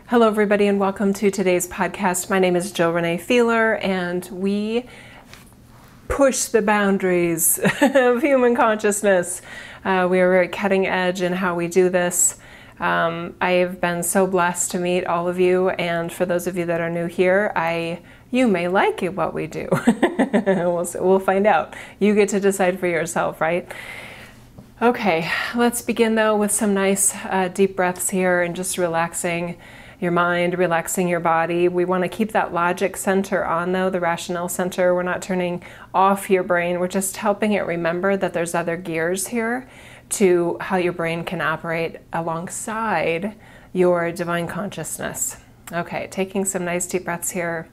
Hello, everybody, and welcome to today's podcast. My name is Jill Renee Feeler, and we push the boundaries of human consciousness. We are very cutting edge in how we do this. I have been so blessed to meet all of you, and for those of you that are new here, you may like it, what we do. We'll find out. You get to decide for yourself, right? Okay, let's begin though with some nice deep breaths here and just relaxing your mind, relaxing your body. We want to keep that logic center on though, the rationale center. We're not turning off your brain. We're just helping it remember that there's other gears here to how your brain can operate alongside your divine consciousness. Okay, taking some nice deep breaths here.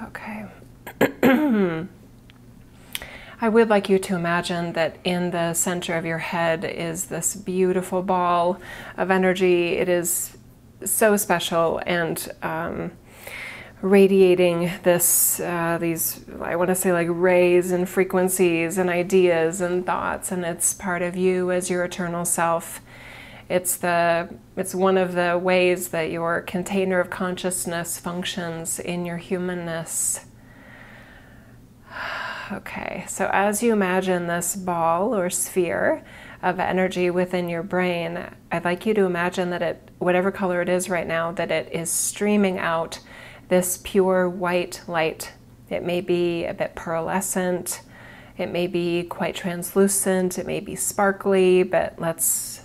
Okay. I would like you to imagine that in the center of your head is this beautiful ball of energy. It is so special and radiating these, I want to say, like rays and frequencies and ideas and thoughts, and it's part of you as your eternal self. It's one of the ways that your container of consciousness functions in your humanness. Okay, so as you imagine this ball or sphere of energy within your brain, I'd like you to imagine that it, whatever color it is right now, that it is streaming out this pure white light. It may be a bit pearlescent, it may be quite translucent, it may be sparkly, but let's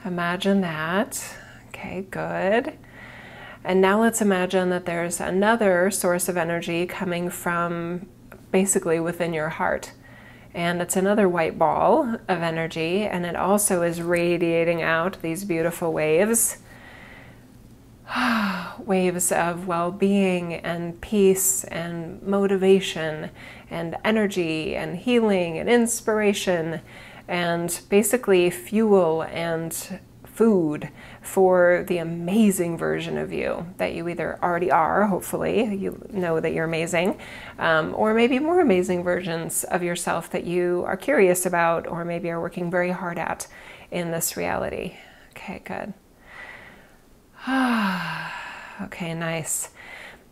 imagine that. Okay, good. And now let's imagine that there's another source of energy coming from basically within your heart. And it's another white ball of energy, and it also is radiating out these beautiful waves. Waves of well-being and peace and motivation and energy and healing and inspiration and basically fuel and food for the amazing version of you that you either already are, hopefully, you know that you're amazing, or maybe more amazing versions of yourself that you are curious about or maybe are working very hard at in this reality. Okay, good. Okay, nice.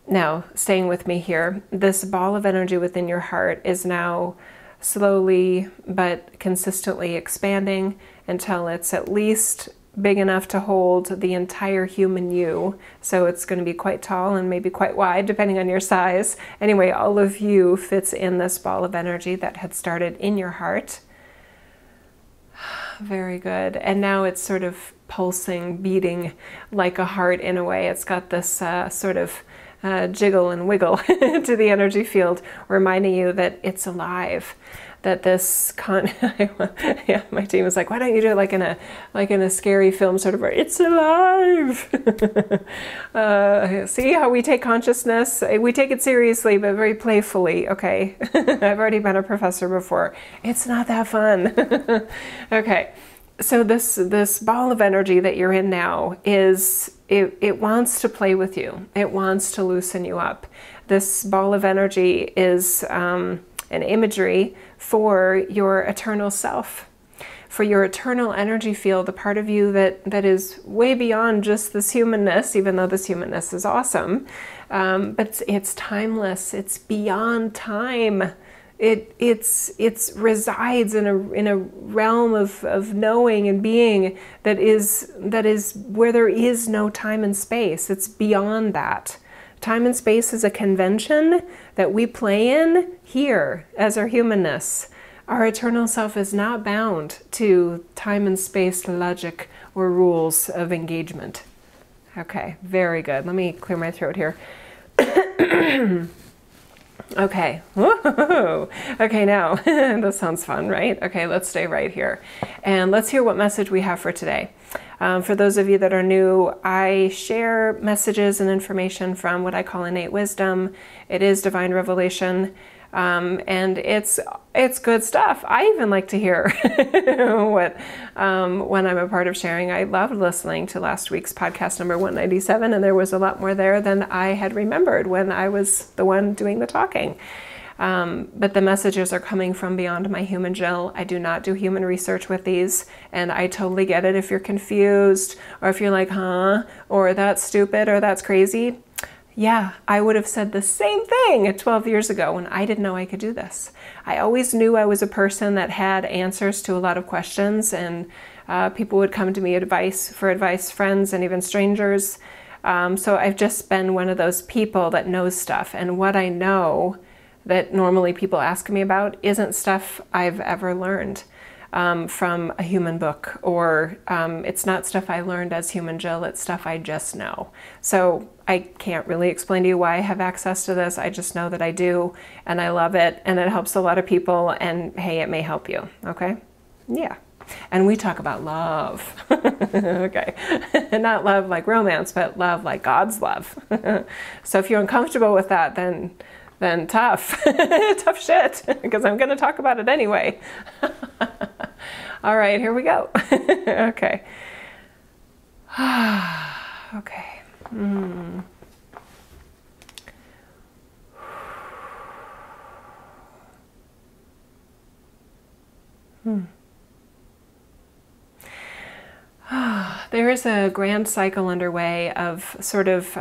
Now, staying with me here, this ball of energy within your heart is now slowly but consistently expanding until it's at least big enough to hold the entire human you. So it's going to be quite tall and maybe quite wide depending on your size. Anyway, all of you fits in this ball of energy that had started in your heart. Very good. And now it's sort of pulsing, beating like a heart in a way. It's got this sort of jiggle and wiggle to the energy field, reminding you that it's alive. That this yeah, my team was like, why don't you do it like in a scary film, sort of, it's alive. See how we take consciousness? We take it seriously, but very playfully. Okay, I've already been a professor before. It's not that fun. Okay, so this ball of energy that you're in now it wants to play with you. It wants to loosen you up. This ball of energy is an imagery for your eternal self, for your eternal energy field, the part of you that is way beyond just this humanness, even though this humanness is awesome, but it's timeless, it's beyond time. It resides in a realm of knowing and being that is where there is no time and space. It's beyond that. Time and space is a convention that we play in here as our humanness. Our eternal self is not bound to time and space logic or rules of engagement. Okay, very good. Let me clear my throat here. Okay. Whoa. Okay, now, that sounds fun, right? Okay, let's stay right here. And let's hear what message we have for today. For those of you that are new, I share messages and information from what I call innate wisdom. It is divine revelation. And it's good stuff. I even like to hear what when I'm a part of sharing. I loved listening to last week's podcast number 197, and there was a lot more there than I had remembered when I was the one doing the talking. But the messages are coming from beyond my human Jill. I do not do human research with these, and I totally get it if you're confused, or if you're like, huh, or that's stupid, or that's crazy. Yeah, I would have said the same thing 12 years ago when I didn't know I could do this. I always knew I was a person that had answers to a lot of questions, and people would come to me for advice, friends and even strangers. So I've just been one of those people that knows stuff, and what I know that normally people ask me about isn't stuff I've ever learned from a human book, or it's not stuff I learned as human Jill, it's stuff I just know. So I can't really explain to you why I have access to this. I just know that I do, and I love it, and it helps a lot of people, and hey, it may help you, okay? Yeah. And we talk about love, okay? Not love like romance, but love like God's love. So if you're uncomfortable with that, then tough, tough shit, because I'm going to talk about it anyway. All right, here we go. Okay. Okay. There is a grand cycle underway of sort of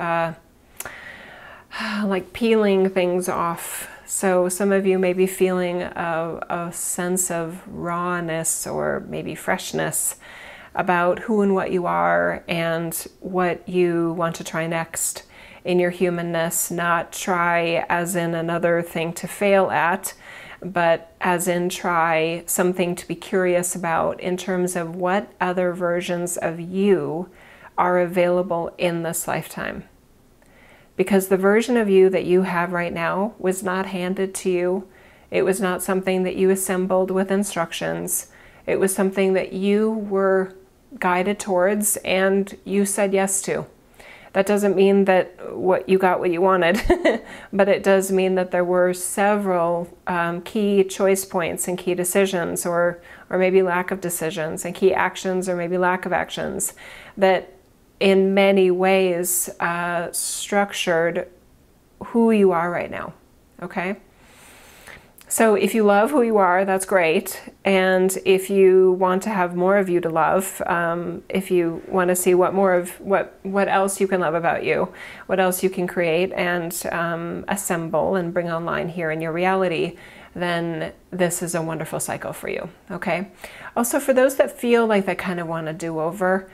like peeling things off. So some of you may be feeling a sense of rawness or maybe freshness about who and what you are and what you want to try next in your humanness. Not try as in another thing to fail at, but as in try something to be curious about in terms of what other versions of you are available in this lifetime. Because the version of you that you have right now was not handed to you. It was not something that you assembled with instructions. It was something that you were guided towards and you said yes to. That doesn't mean that you got what you wanted, but it does mean that there were several key choice points and key decisions, or maybe lack of decisions, and key actions or maybe lack of actions that in many ways structured who you are right now, okay? So if you love who you are, that's great. And if you want to have more of you to love, if you want to see what else you can love about you, what else you can create and assemble and bring online here in your reality, then this is a wonderful cycle for you, okay? Also, for those that feel like they kind of want a do-over,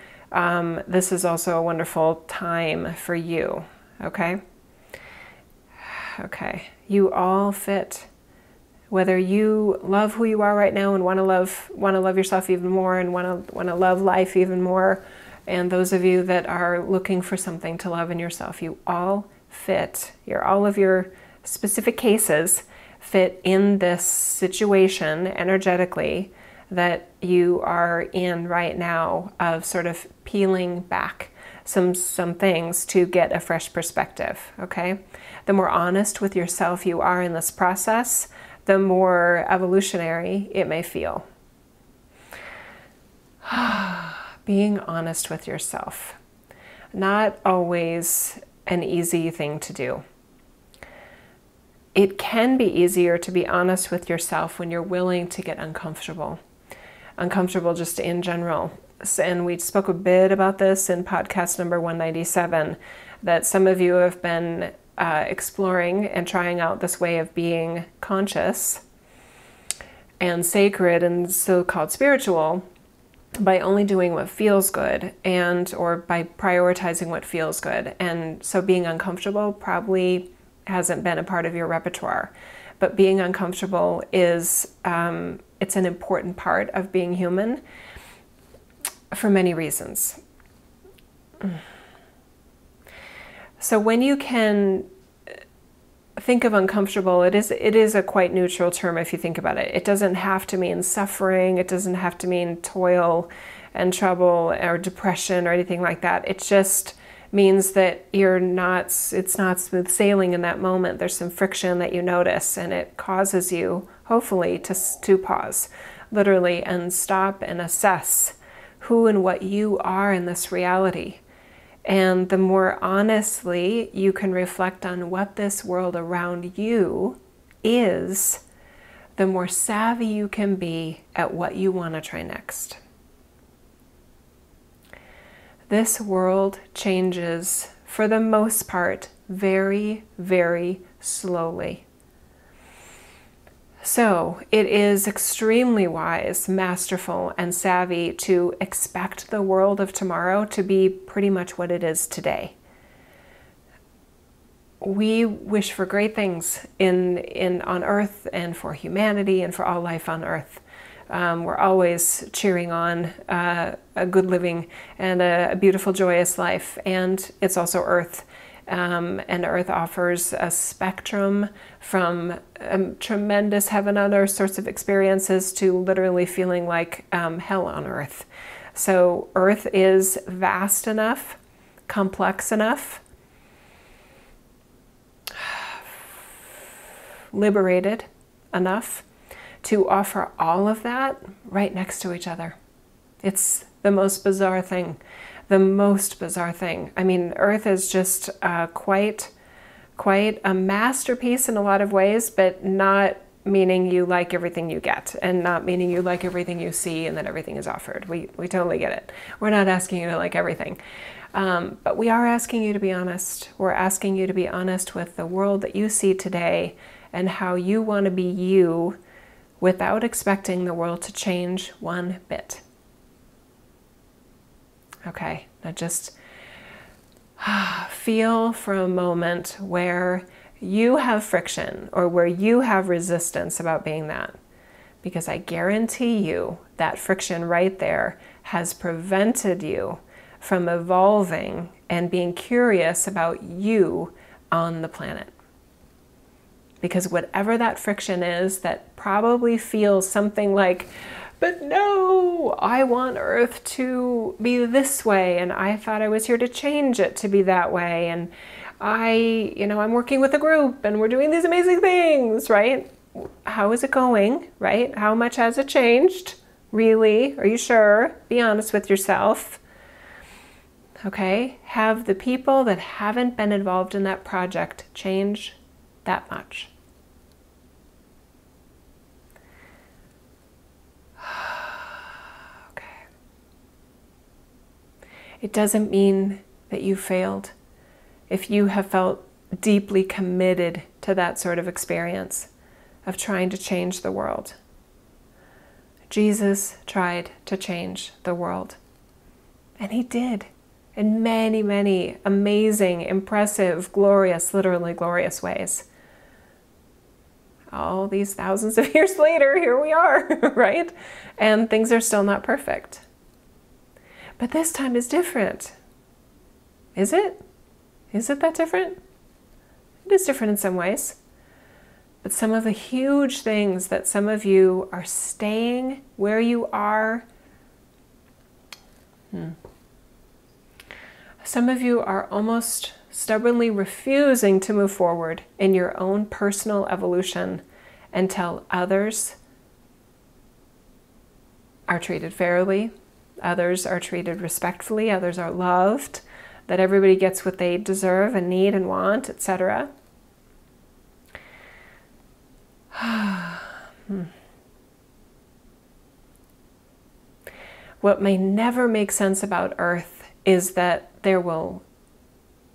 this is also a wonderful time for you, okay? Okay, you all fit. Whether you love who you are right now and want to love yourself even more and want to love life even more, and those of you that are looking for something to love in yourself, you all fit. All of your specific cases fit in this situation energetically that you are in right now, of sort of peeling back some things to get a fresh perspective, okay? The more honest with yourself you are in this process, the more evolutionary it may feel. Being honest with yourself. Not always an easy thing to do. It can be easier to be honest with yourself when you're willing to get uncomfortable. Uncomfortable just in general. And we spoke a bit about this in podcast number 197, that some of you have been exploring and trying out this way of being conscious and sacred and so-called spiritual by only doing what feels good or by prioritizing what feels good. And so being uncomfortable probably hasn't been a part of your repertoire. But being uncomfortable is, it's an important part of being human for many reasons. So when you can think of uncomfortable, it is a quite neutral term if you think about it. It doesn't have to mean suffering. It doesn't have to mean toil and trouble or depression or anything like that. It's just means that it's not smooth sailing in that moment. There's some friction that you notice, and it causes you, hopefully, to pause, literally, and stop and assess who and what you are in this reality. And the more honestly you can reflect on what this world around you is, the more savvy you can be at what you want to try next. This world changes, for the most part, very, very slowly. So it is extremely wise, masterful, and savvy to expect the world of tomorrow to be pretty much what it is today. We wish for great things on Earth and for humanity and for all life on Earth. We're always cheering on a good living and a beautiful, joyous life. And it's also Earth. And Earth offers a spectrum from tremendous heaven on earth sorts of experiences to literally feeling like hell on Earth. So Earth is vast enough, complex enough, liberated enough to offer all of that right next to each other. It's the most bizarre thing. The most bizarre thing. I mean, Earth is just quite a masterpiece in a lot of ways, but not meaning you like everything you get, and not meaning you like everything you see and that everything is offered. We totally get it. We're not asking you to like everything. But we are asking you to be honest. We're asking you to be honest with the world that you see today and how you want to be you without expecting the world to change one bit. Okay, now just feel for a moment where you have friction or where you have resistance about being that. Because I guarantee you that friction right there has prevented you from evolving and being curious about you on the planet. Because whatever that friction is that probably feels something like, but no, I want Earth to be this way, and I thought I was here to change it to be that way, and I'm working with a group, and we're doing these amazing things, right? How is it going, right? How much has it changed? Really? Are you sure? Be honest with yourself. Okay? Have the people that haven't been involved in that project change that much? It doesn't mean that you failed if you have felt deeply committed to that sort of experience of trying to change the world. Jesus tried to change the world, and he did in many, many amazing, impressive, glorious, literally glorious ways. All these thousands of years later, here we are, right? And things are still not perfect. But this time is different. Is it? Is it that different? It is different in some ways. But some of the huge things that some of you are staying where you are, some of you are almost stubbornly refusing to move forward in your own personal evolution until others are treated fairly, others are treated respectfully, others are loved, that everybody gets what they deserve and need and want, etc. What may never make sense about Earth is that there will,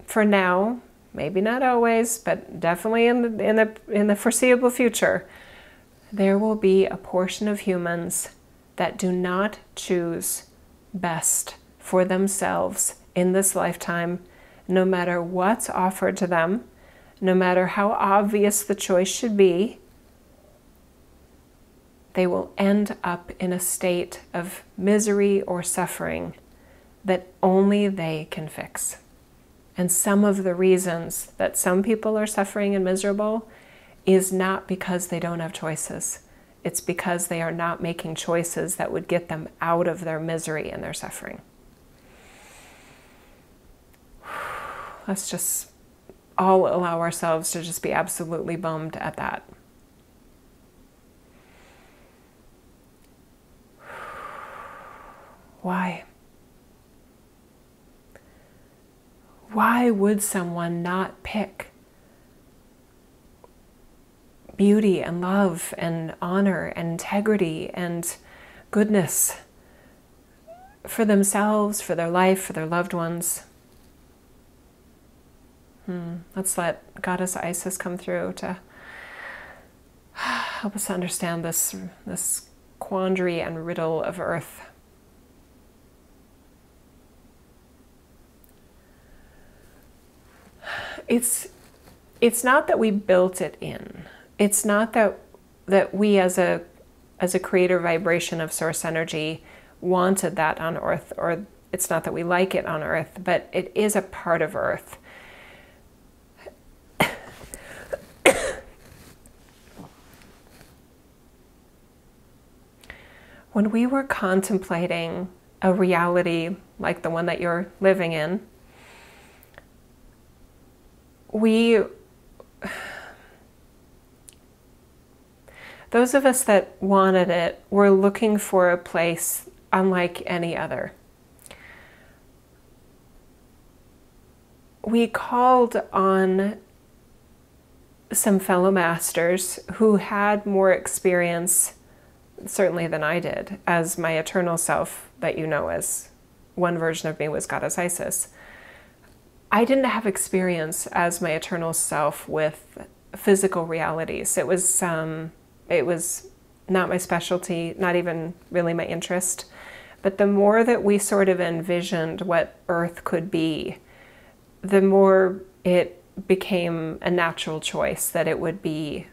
for now, maybe not always, but definitely in the foreseeable future, there will be a portion of humans that do not choose best for themselves in this lifetime, no matter what's offered to them, no matter how obvious the choice should be. They will end up in a state of misery or suffering that only they can fix. And some of the reasons that some people are suffering and miserable is not because they don't have choices. It's because they are not making choices that would get them out of their misery and their suffering. let's just all allow ourselves to just be absolutely bummed at that. Why? Why would someone not pick beauty and love and honor and integrity and goodness for themselves, for their life, for their loved ones? Let's let Goddess Isis come through to help us understand this quandary and riddle of Earth. It's not that we built it in. It's not that we as a creator vibration of source energy wanted that on Earth, or it's not that we like it on Earth, but it is a part of Earth. When we were contemplating a reality like the one that you're living in, those of us that wanted it were looking for a place unlike any other. We called on some fellow masters who had more experience, certainly than I did, as my eternal self that you know as. One version of me was Goddess Isis. I didn't have experience as my eternal self with physical realities. It was not my specialty, not even really my interest. But the more that we sort of envisioned what Earth could be, the more it became a natural choice that it would be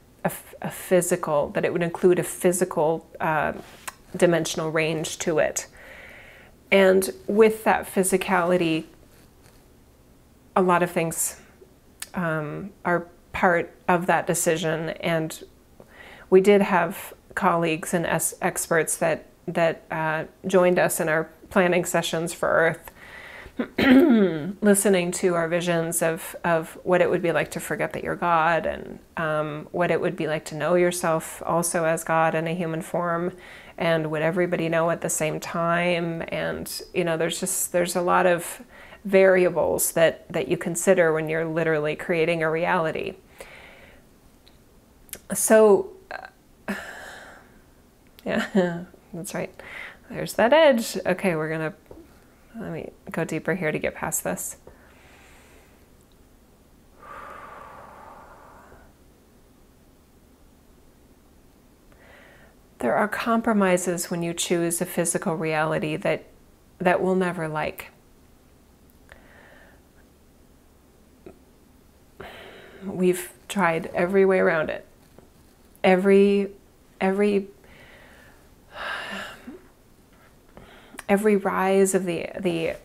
a physical, that it would include a physical dimensional range to it. And with that physicality, a lot of things are part of that decision. And we did have colleagues and experts that joined us in our planning sessions for Earth, listening to our visions of what it would be like to forget that you're God, and what it would be like to know yourself also as God in a human form, and would everybody know at the same time. And there's a lot of variables that you consider when you're literally creating a reality. So yeah, that's right. There's that edge. Okay, let me go deeper here to get past this. There are compromises when you choose a physical reality that we'll never like. We've tried every way around it. Every rise of the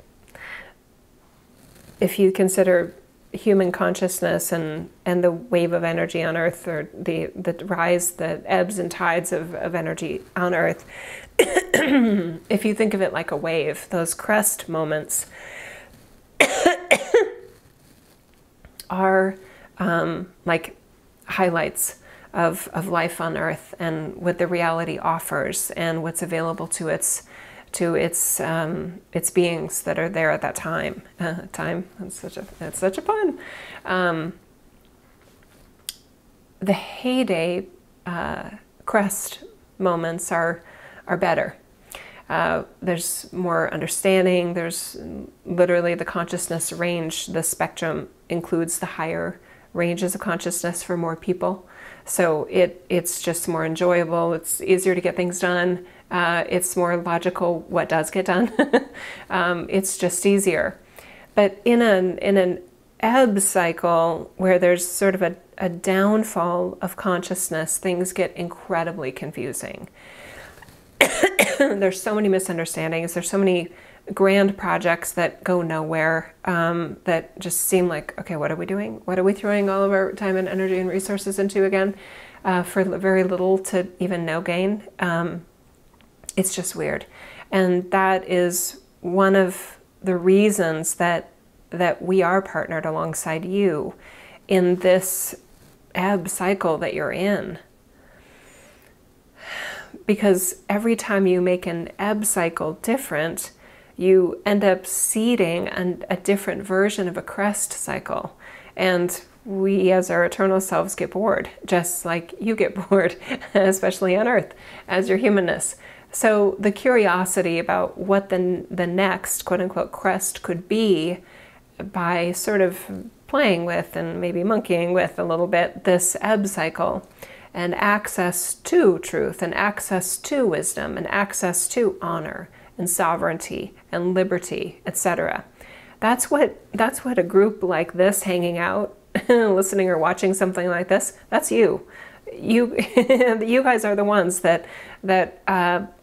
if you consider human consciousness and the wave of energy on Earth, or the rise, the ebbs and tides of energy on Earth, if you think of it like a wave, those crest moments are like highlights of life on Earth, and what the reality offers, and what's available to its beings that are there at that time. That's such a pun. The heyday crest moments are better. There's more understanding. There's literally the consciousness range. The spectrum includes the higher ranges of consciousness for more people. So it's just more enjoyable. It's easier to get things done. It's more logical what does get done. It's just easier. But in an ebb cycle where there's sort of a downfall of consciousness, things get incredibly confusing. There's so many misunderstandings. There's so many grand projects that go nowhere, that just seem like, okay, what are we doing? What are we throwing all of our time and energy and resources into again, for very little to even no gain? It's just weird. And that is one of the reasons that that we are partnered alongside you in this ebb cycle that you're in. Because every time you make an ebb cycle different, you end up seeding a different version of a crest cycle. And we as our eternal selves get bored, just like you get bored, especially on Earth, as your humanness. So the curiosity about what the next quote-unquote crest could be, by sort of playing with and maybe monkeying with a little bit this ebb cycle, and access to truth and access to wisdom and access to honor and sovereignty and liberty, etc. That's what a group like this hanging out, listening or watching something like this, that's you. You guys are the ones that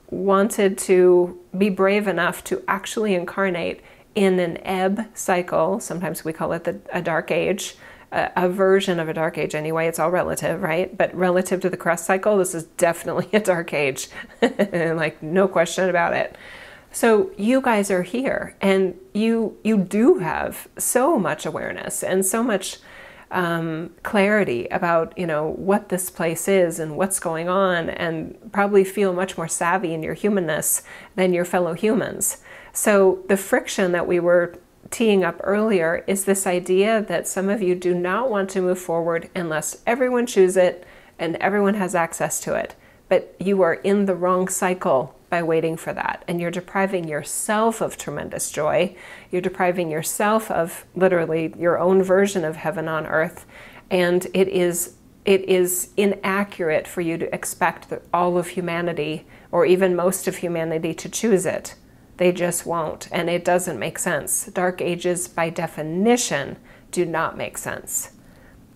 wanted to be brave enough to actually incarnate in an ebb cycle. Sometimes we call it a dark age, a version of a dark age anyway. It's all relative, right? But relative to the crest cycle, this is definitely a dark age. Like, no question about it. So you guys are here, and you do have so much awareness and so much clarity about, what this place is and what's going on, and probably feel much more savvy in your humanness than your fellow humans. So the friction that we were teeing up earlier is this idea that some of you do not want to move forward unless everyone chooses it and everyone has access to it. But you are in the wrong cycle by waiting for that. And you're depriving yourself of tremendous joy. You're depriving yourself of literally your own version of heaven on earth. And it is inaccurate for you to expect that all of humanity, or even most of humanity, to choose it. They just won't, and it doesn't make sense. Dark ages, by definition, do not make sense.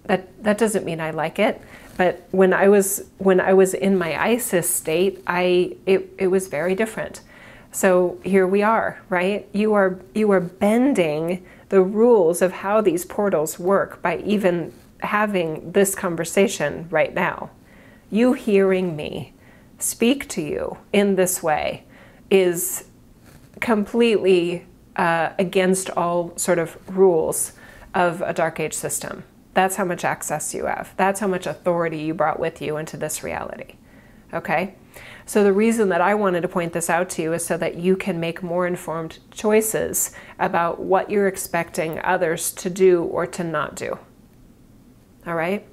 That doesn't mean I like it, but when I was in my Isis state, it was very different. So here we are, right? You are bending the rules of how these portals work by even having this conversation right now. You hearing me speak to you in this way is completely against all sort of rules of a dark age system. That's how much access you have. That's how much authority you brought with you into this reality. Okay? So the reason that I wanted to point this out to you is so that you can make more informed choices about what you're expecting others to do or to not do. All right?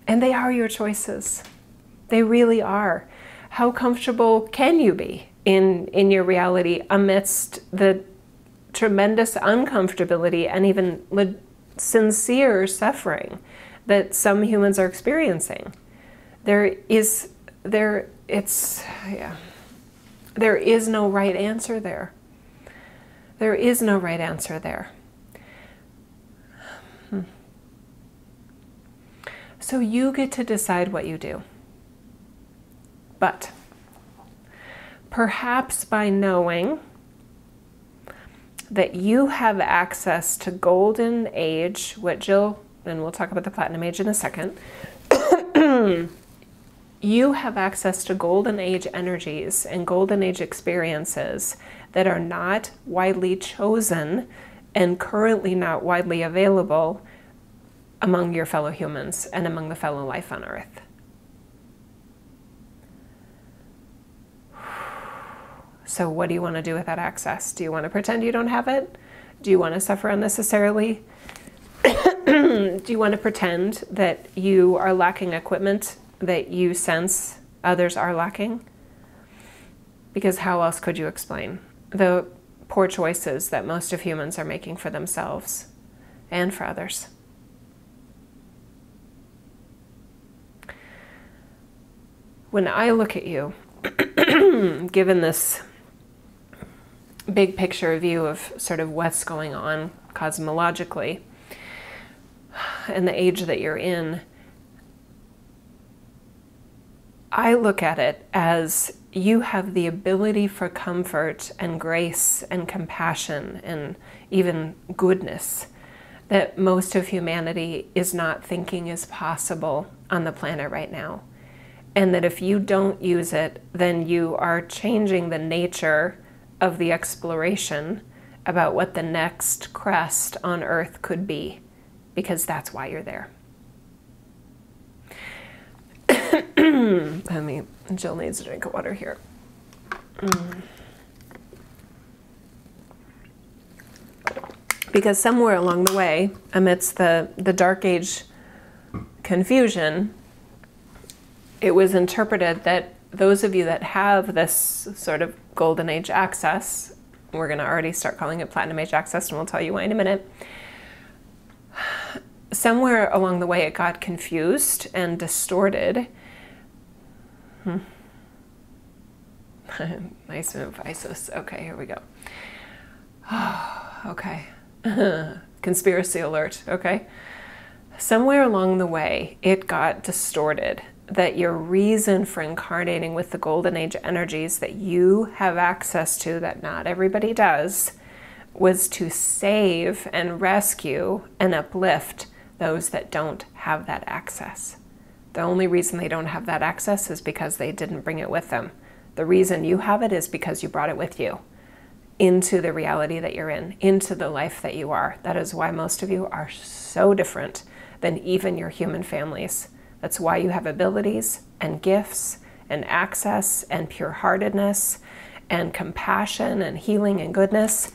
And they are your choices. They really are. How comfortable can you be in your reality amidst the tremendous uncomfortability and even sincere suffering that some humans are experiencing? There is no right answer there. There is no right answer there. So you get to decide what you do. But perhaps by knowing that you have access to golden age, what Jill, and we'll talk about the platinum age in a second, you have access to golden age energies and golden age experiences that are not widely chosen and currently not widely available among your fellow humans and among the fellow life on Earth. So what do you want to do with that access? Do you want to pretend you don't have it? Do you want to suffer unnecessarily? Do you want to pretend that you are lacking equipment that you sense others are lacking? Because how else could you explain the poor choices that most of humans are making for themselves and for others? When I look at you, given this big picture view of sort of what's going on cosmologically and the age that you're in, I look at it as you have the ability for comfort and grace and compassion and even goodness that most of humanity is not thinking is possible on the planet right now. And that if you don't use it, then you are changing the nature of the exploration about what the next crest on Earth could be, because that's why you're there. Jill needs a drink of water here. Because somewhere along the way, amidst the Dark Age confusion, it was interpreted that those of you that have this sort of Golden Age access, we're going to already start calling it Platinum Age access, and we'll tell you why in a minute. Somewhere along the way, it got confused and distorted. Nice move, Isis. Okay, here we go. Okay. Conspiracy alert, okay? Somewhere along the way, it got distorted that your reason for incarnating with the Golden Age energies that you have access to, that not everybody does, was to save and rescue and uplift those that don't have that access. The only reason they don't have that access is because they didn't bring it with them. The reason you have it is because you brought it with you into the reality that you're in, into the life that you are. That is why most of you are so different than even your human families. That's why you have abilities and gifts and access and pure-heartedness and compassion and healing and goodness.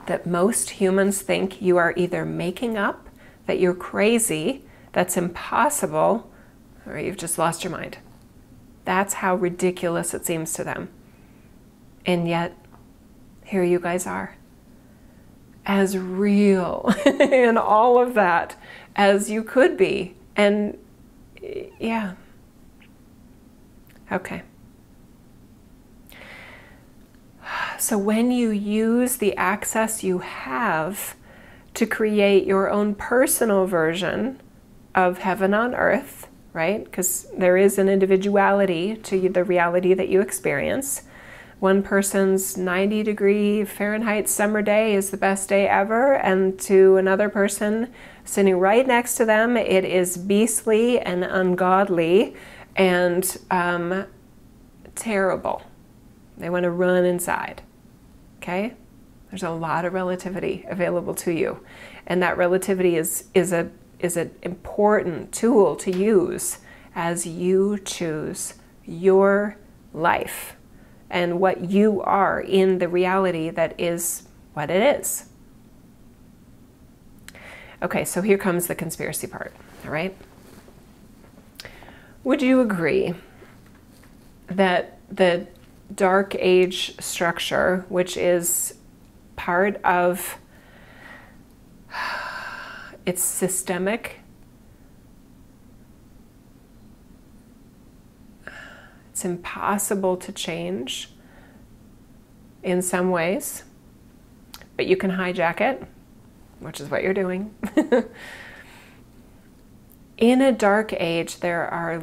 That most humans think you are either making up, that you're crazy, that's impossible, or you've just lost your mind. That's how ridiculous it seems to them. And yet, here you guys are, as real in all of that as you could be. And yeah. Okay. So when you use the access you have to create your own personal version of heaven on earth, right? Because there is an individuality to the reality that you experience. One person's 90-degree Fahrenheit summer day is the best day ever, and to another person sitting right next to them, it is beastly and ungodly and terrible. They want to run inside. Okay? There's a lot of relativity available to you, and that relativity is an important tool to use as you choose your life and what you are in the reality that is what it is. Okay, so here comes the conspiracy part, all right? Would you agree that the Dark Age structure, which is part of, it's systemic, it's impossible to change in some ways, but you can hijack it, which is what you're doing. In a Dark Age, there are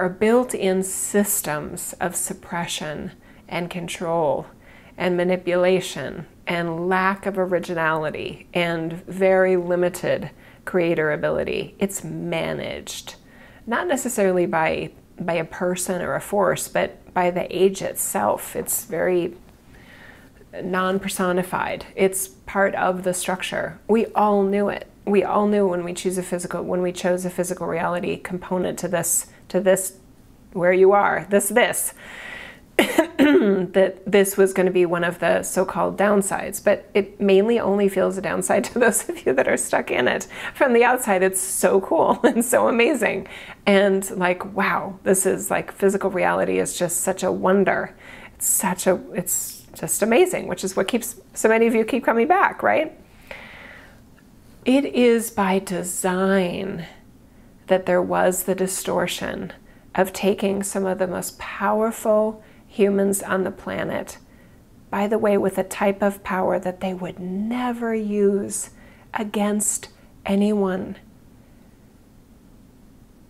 built-in systems of suppression and control and manipulation and lack of originality and very limited creator ability. It's managed, not necessarily by a person or a force, but by the age itself. It's very non-personified. It's part of the structure. We all knew it. We all knew when we chose a physical reality component to this where you are, this that this was going to be one of the so-called downsides, but it mainly only feels a downside to those of you that are stuck in it. From the outside, it's so cool and so amazing. And like, wow, this is like physical reality is just such a wonder. It's just amazing, which is what keeps so many of you keep coming back, right? It is by design that there was the distortion of taking some of the most powerful humans on the planet, by the way, with a type of power that they would never use against anyone.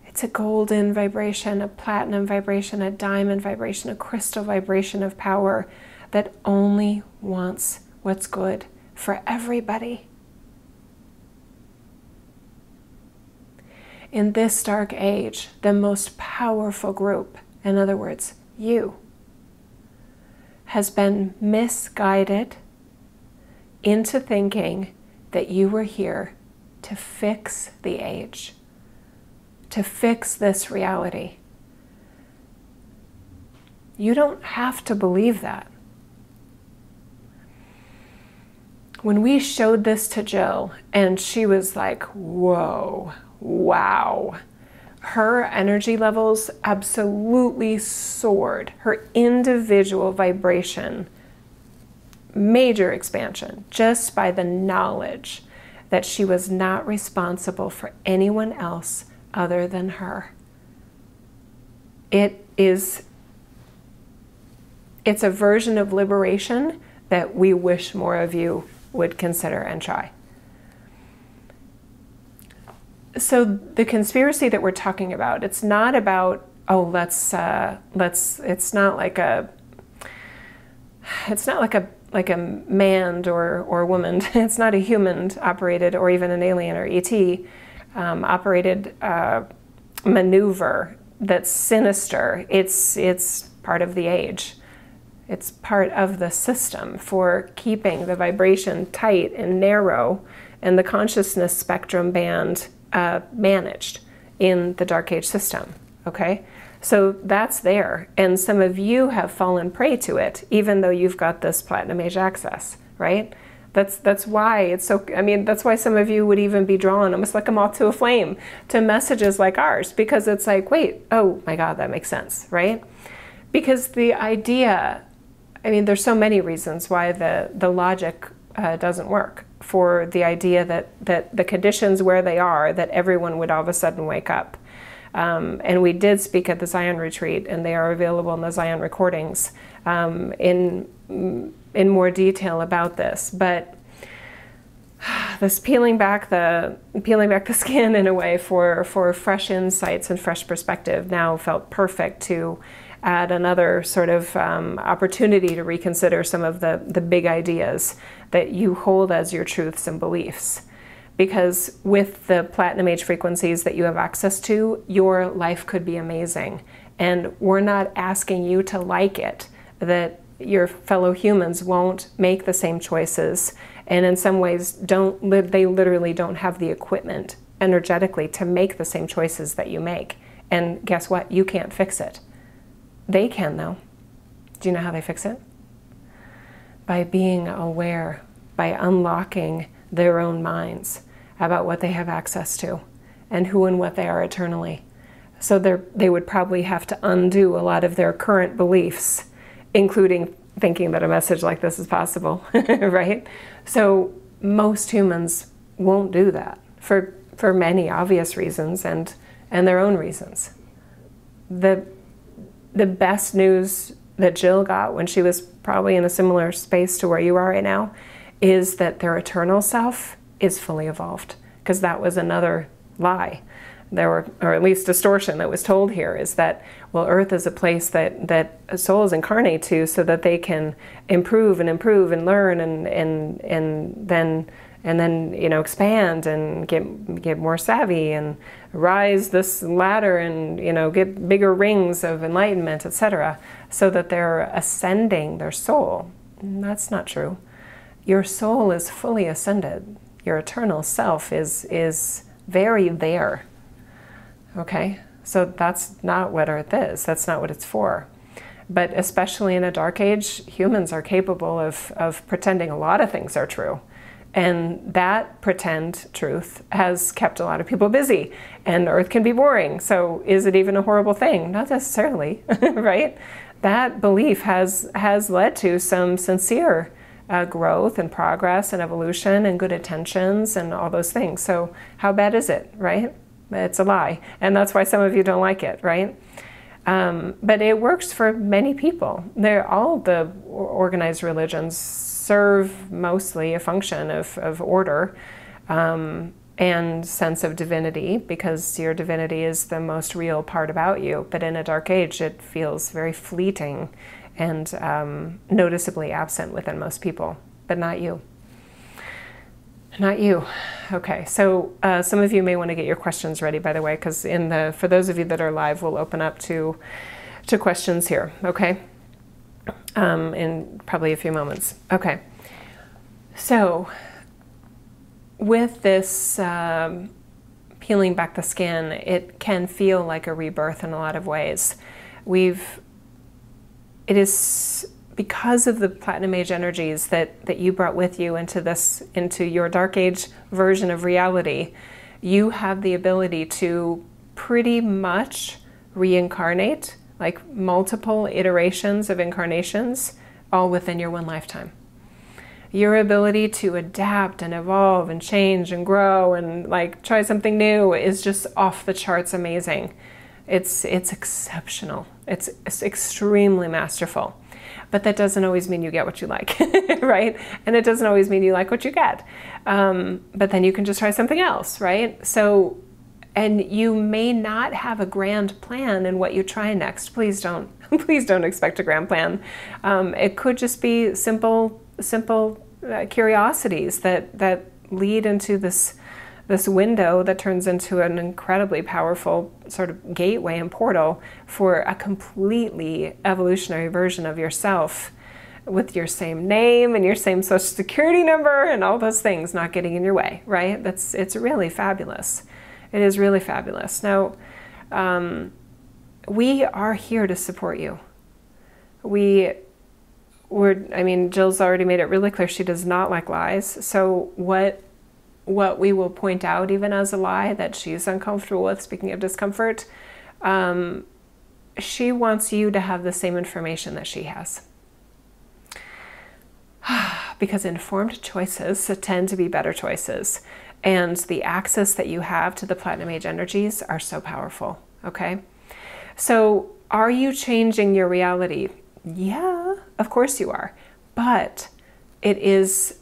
It's a golden vibration, a platinum vibration, a diamond vibration, a crystal vibration of power that only wants what's good for everybody. in this dark age, the most powerful group, in other words, you, has been misguided into thinking that you were here to fix the age, to fix this reality. You don't have to believe that. When we showed this to Jill, and she was like, whoa, wow. Her energy levels absolutely soared. Her individual vibration, major expansion, just by the knowledge that she was not responsible for anyone else other than her. It's a version of liberation that we wish more of you would consider and try. So the conspiracy that we're talking about, it's not about, oh, it's not like a manned or woman. It's not a human operated or even an alien or ET operated maneuver that's sinister. It's part of the age. It's part of the system for keeping the vibration tight and narrow and the consciousness spectrum band managed in the Dark Age system, okay? So that's there, and some of you have fallen prey to it, even though you've got this Platinum Age access, right? That's why it's so, I mean, that's why some of you would even be drawn, almost like a moth to a flame, to messages like ours, because it's like, wait, oh my God, that makes sense, right? Because the idea, I mean, there's so many reasons why the logic doesn't work for the idea that the conditions where they are, that everyone would all of a sudden wake up. And we did speak at the Zion retreat, and they are available in the Zion recordings in more detail about this. But this peeling back the skin in a way for fresh insights and fresh perspective now felt perfect to add another sort of opportunity to reconsider some of the big ideas that you hold as your truths and beliefs. Because with the Platinum Age frequencies that you have access to, your life could be amazing. And we're not asking you to like it, that your fellow humans won't make the same choices. And in some ways, they literally don't have the equipment energetically to make the same choices that you make. And guess what? You can't fix it. They can, though. Do you know how they fix it? By being aware, by unlocking their own minds about what they have access to and who and what they are eternally. So they would probably have to undo a lot of their current beliefs, including thinking that a message like this is possible, right? So most humans won't do that for many obvious reasons and their own reasons. The best news that Jill got when she was probably in a similar space to where you are right now is that their eternal self is fully evolved, because that was another lie. Or at least distortion that was told here, is that, well, Earth is a place that souls incarnate to so that they can improve and learn and then expand and get more savvy and rise this ladder and get bigger rings of enlightenment, etc., so that they're ascending their soul. And that's not true. Your soul is fully ascended. Your eternal self is very there. Okay? So that's not what Earth is. That's not what it's for. But especially in a dark age, humans are capable of pretending a lot of things are true. And that pretend truth has kept a lot of people busy. And Earth can be boring. So is it even a horrible thing? Not necessarily, right? That belief has led to some sincere growth and progress and evolution and good intentions and all those things. So how bad is it, right? It's a lie. And that's why some of you don't like it, right? But it works for many people. All the organized religions serve mostly a function of order and sense of divinity, because your divinity is the most real part about you. But in a dark age, it feels very fleeting and noticeably absent within most people, but not you. Not you. Okay, so some of you may want to get your questions ready, by the way, because for those of you that are live, we'll open up to questions here, okay? In probably a few moments. Okay, so with this peeling back the skin, it can feel like a rebirth in a lot of ways. It is because of the Platinum Age energies that you brought with you into your Dark Age version of reality. You have the ability to pretty much reincarnate, like multiple iterations of incarnations, all within your one lifetime. Your ability to adapt and evolve and change and grow and like try something new is just off the charts amazing. It's exceptional. It's extremely masterful. But that doesn't always mean you get what you like, right? And it doesn't always mean you like what you get. But then you can just try something else, right? So, and you may not have a grand plan in what you try next. Please don't expect a grand plan. It could just be simple curiosities that lead into this window that turns into an incredibly powerful sort of gateway and portal for a completely evolutionary version of yourself with your same name and your same social security number and all those things not getting in your way, right? It's really fabulous. It is really fabulous. Now, we are here to support you. Jill's already made it really clear she does not like lies. So what we will point out even as a lie that she's uncomfortable with, speaking of discomfort, she wants you to have the same information that she has. Because informed choices tend to be better choices. And the access that you have to the Platinum Age energies are so powerful, okay? So are you changing your reality? Yeah, of course you are. But it is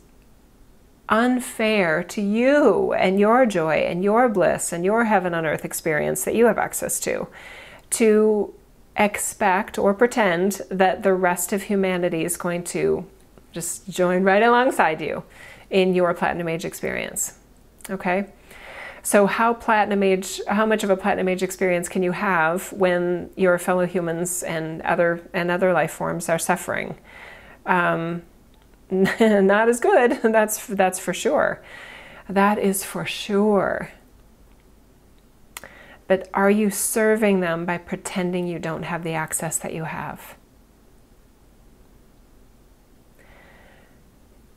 unfair to you and your joy and your bliss and your heaven on earth experience that you have access to expect or pretend that the rest of humanity is going to just join right alongside you in your Platinum Age experience. Okay? So how much of a Platinum Age experience can you have when your fellow humans and other life forms are suffering? Not as good. That's for sure. That is for sure. But are you serving them by pretending you don't have the access that you have?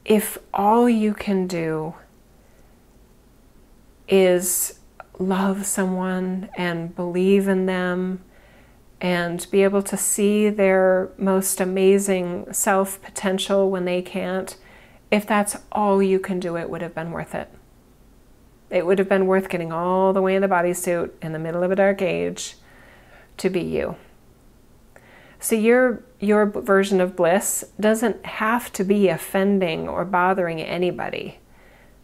If all you can do is love someone and believe in them and be able to see their most amazing self potential when they can't, if that's all you can do, it would have been worth it. It would have been worth getting all the way in the bodysuit in the middle of a dark age to be you. So your version of bliss doesn't have to be offending or bothering anybody.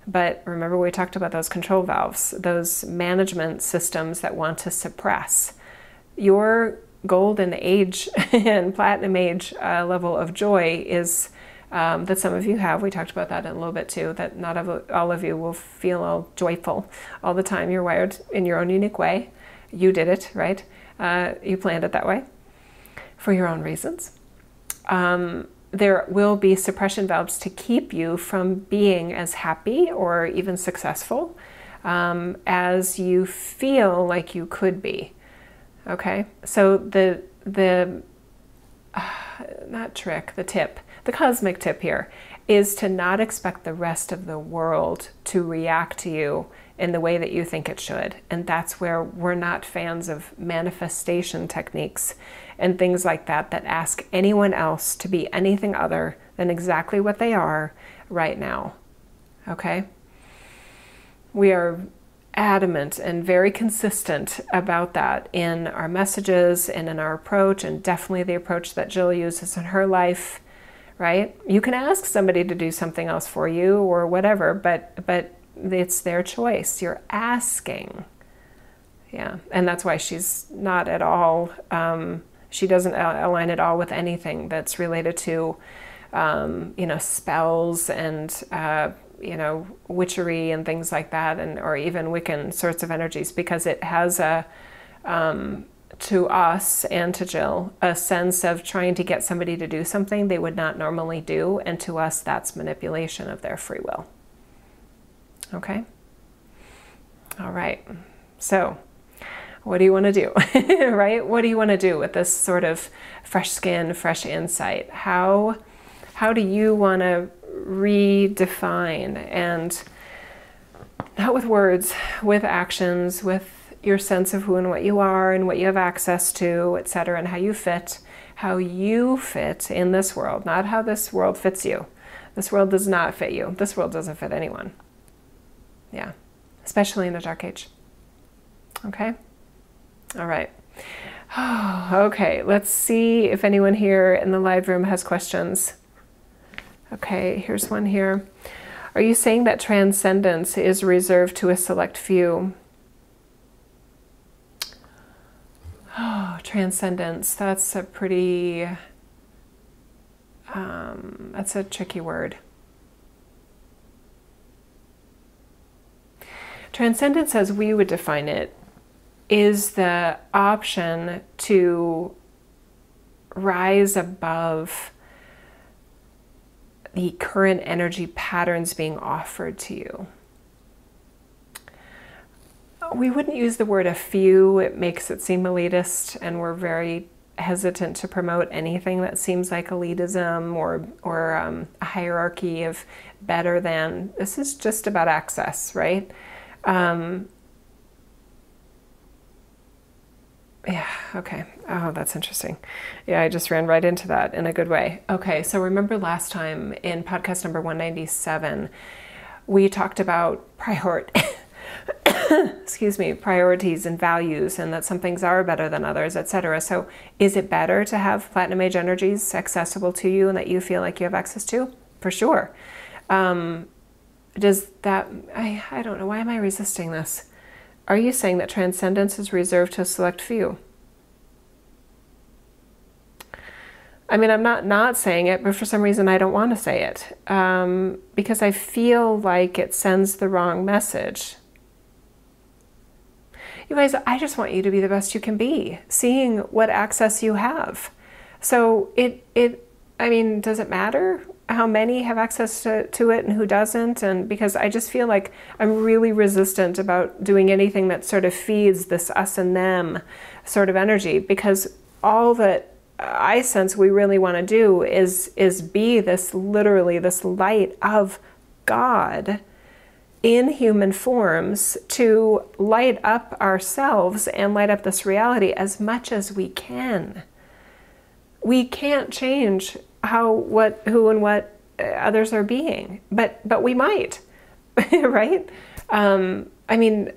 But remember, we talked about those control valves, those management systems that want to suppress. Your golden age and platinum age level of joy is that some of you have. We talked about that in a little bit too, that not all of you will feel all joyful all the time. You're wired in your own unique way. You did it, right? You planned it that way for your own reasons. There will be suppression valves to keep you from being as happy or even successful as you feel like you could be. Okay, so the cosmic tip here is to not expect the rest of the world to react to you in the way that you think it should. And that's where we're not fans of manifestation techniques and things like that that ask anyone else to be anything other than exactly what they are right now. Okay? We are adamant and very consistent about that in our messages and in our approach, and definitely the approach that Jill uses in her life, right? You can ask somebody to do something else for you or whatever, but it's their choice. You're asking. Yeah, and that's why she's not at all, she doesn't align at all with anything that's related to, spells and you know, witchery and things like that, and or even Wiccan sorts of energies, because it has a to us and to Jill, a sense of trying to get somebody to do something they would not normally do. And to us, that's manipulation of their free will. Okay? All right. So what do you want to do? Right? What do you want to do with this sort of fresh skin, fresh insight? How do you want to redefine, and not with words, with actions, with your sense of who and what you are and what you have access to, etc., and how you fit in this world, not how this world fits you. This world does not fit you. This world doesn't fit anyone. Yeah, especially in a dark age. Okay? All right. Oh, okay, let's see if anyone here in the live room has questions. Okay, here's one here. Are you saying that transcendence is reserved to a select few? Oh, transcendence, that's a pretty, that's a tricky word. Transcendence, as we would define it, is the option to rise above the current energy patterns being offered to you. We wouldn't use the word a few. It makes it seem elitist, and we're very hesitant to promote anything that seems like elitism or a hierarchy of better than. This is just about access, right? Yeah, okay. Oh, that's interesting. Yeah, I just ran right into that in a good way. Okay, so remember last time in podcast number 197, we talked about excuse me, priorities and values, and that some things are better than others, etc. So is it better to have platinum age energies accessible to you and that you feel like you have access to? For sure. Does that, I don't know, why am I resisting this? Are you saying that transcendence is reserved to a select few? I mean, I'm not saying it, but for some reason I don't want to say it, because I feel like it sends the wrong message. You guys, I just want you to be the best you can be, seeing what access you have. So I mean, does it matter how many have access to it and who doesn't? And because I just feel like I'm really resistant about doing anything that sort of feeds this us and them sort of energy, because all that I sense we really want to do is be this, literally this light of God in human forms, to light up ourselves and light up this reality as much as we can. We can't change who and what others are being, but we might, right? I mean,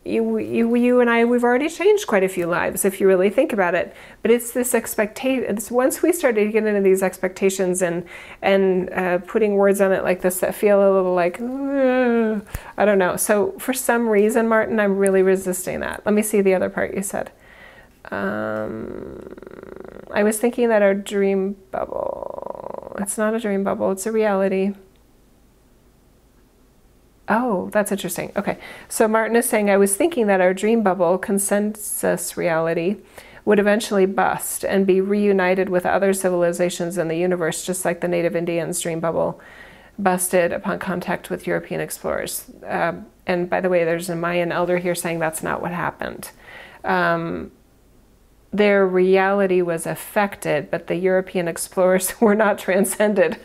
you and I, we've already changed quite a few lives if you really think about it. But it's this expectation. It's once we started to get into these expectations and putting words on it like this that feel a little like, I don't know. So for some reason, Martin, I'm really resisting that. Let me see the other part you said. I was thinking that our dream bubble, it's not a dream bubble, it's a reality. Oh, that's interesting. Okay. So Martin is saying, I was thinking that our dream bubble consensus reality would eventually bust and be reunited with other civilizations in the universe, just like the native Indians' dream bubble busted upon contact with European explorers. And by the way, there's a Mayan elder here saying that's not what happened. Their reality was affected, but the European explorers were not transcended.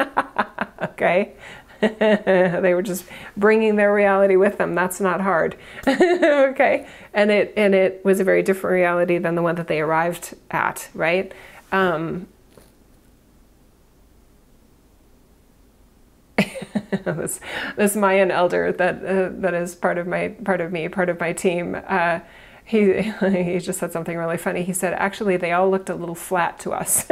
Okay? They were just bringing their reality with them. That's not hard. Okay? And it was a very different reality than the one that they arrived at, right? This Mayan elder that is part of my team, he just said something really funny. He said, actually, they all looked a little flat to us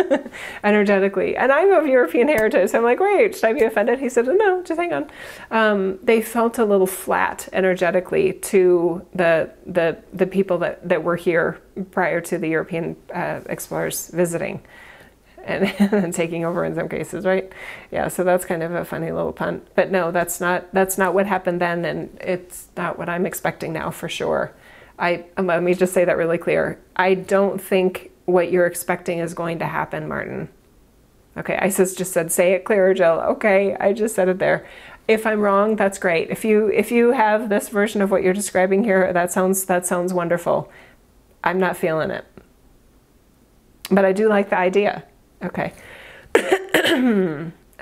energetically. And I'm of European heritage. So I'm like, wait, should I be offended? He said, no, just hang on. They felt a little flat energetically to the people that were here prior to the European explorers visiting. and taking over in some cases, right? Yeah, so that's kind of a funny little pun. But no, that's not what happened then, and it's not what I'm expecting now for sure. Let me just say that really clear. I don't think what you're expecting is going to happen, Martin. Okay, Isis just said, say it clearer, Jill. Okay, I just said it there. If I'm wrong, that's great. If you have this version of what you're describing here, that sounds wonderful. I'm not feeling it. But I do like the idea. Okay.